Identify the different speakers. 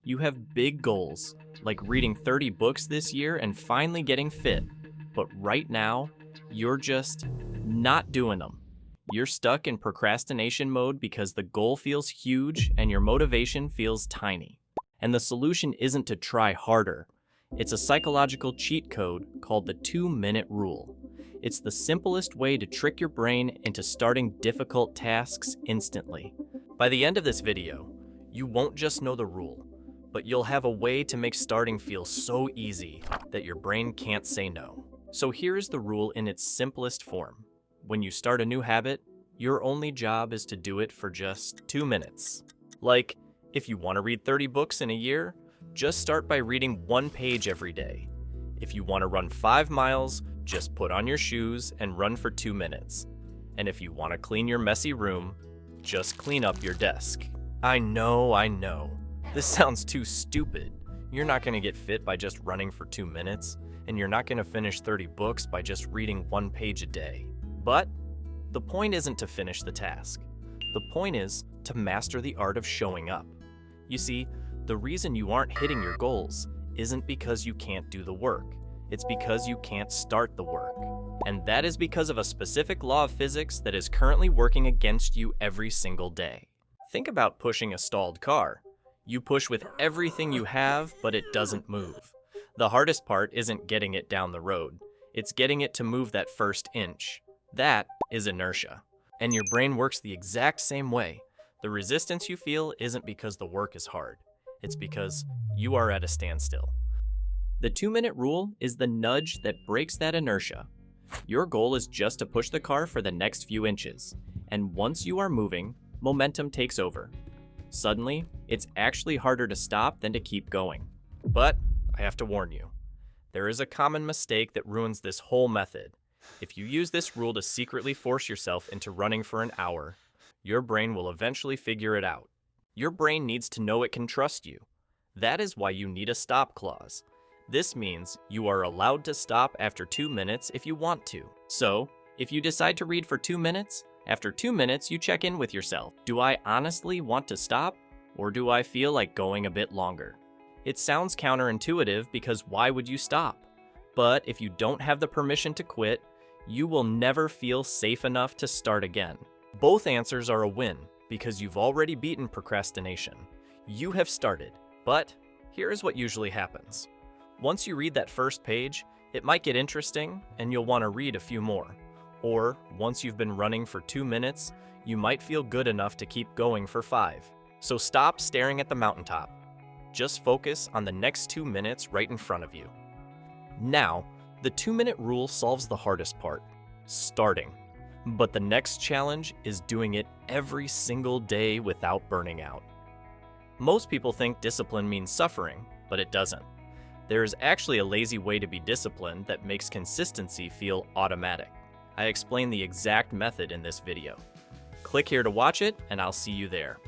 Speaker 1: You have big goals, like reading 30 books this year and finally getting fit. But right now, you're just not doing them. You're stuck in procrastination mode because the goal feels huge and your motivation feels tiny. And the solution isn't to try harder. It's a psychological cheat code called the 2-minute rule. It's the simplest way to trick your brain into starting difficult tasks instantly. By the end of this video, you won't just know the rule, but you'll have a way to make starting feel so easy that your brain can't say no. So here is the rule in its simplest form. When you start a new habit, your only job is to do it for just 2 minutes. Like, if you want to read 30 books in a year, just start by reading 1 page every day. If you want to run 5 miles, just put on your shoes and run for 2 minutes. And if you want to clean your messy room, just clean up your desk. I know. This sounds too stupid. You're not going to get fit by just running for 2 minutes, and you're not going to finish 30 books by just reading 1 page a day. But the point isn't to finish the task. The point is to master the art of showing up. You see, the reason you aren't hitting your goals isn't because you can't do the work. It's because you can't start the work. And that is because of a specific law of physics that is currently working against you every single day. Think about pushing a stalled car. You push with everything you have, but it doesn't move. The hardest part isn't getting it down the road. It's getting it to move that first inch. That is inertia. And your brain works the exact same way. The resistance you feel isn't because the work is hard. It's because you are at a standstill. The 2-minute rule is the nudge that breaks that inertia. Your goal is just to push the car for the next few inches. And once you are moving, momentum takes over. Suddenly, it's actually harder to stop than to keep going. But I have to warn you, there is a common mistake that ruins this whole method. If you use this rule to secretly force yourself into running for an hour, your brain will eventually figure it out. Your brain needs to know it can trust you. That is why you need a stop clause. This means you are allowed to stop after 2 minutes if you want to. So, if you decide to read for 2 minutes, after 2 minutes you check in with yourself. Do I honestly want to stop, or do I feel like going a bit longer? It sounds counterintuitive because why would you stop? But if you don't have the permission to quit, you will never feel safe enough to start again. Both answers are a win because you've already beaten procrastination. You have started, but here's what usually happens. Once you read that first page, it might get interesting and you'll want to read a few more. Or once you've been running for 2 minutes, you might feel good enough to keep going for 5. So stop staring at the mountaintop. Just focus on the next 2 minutes right in front of you. Now, the 2-minute rule solves the hardest part, starting. But the next challenge is doing it every single day without burning out. Most people think discipline means suffering, but it doesn't. There is actually a lazy way to be disciplined that makes consistency feel automatic. I explain the exact method in this video. Click here to watch it, and I'll see you there.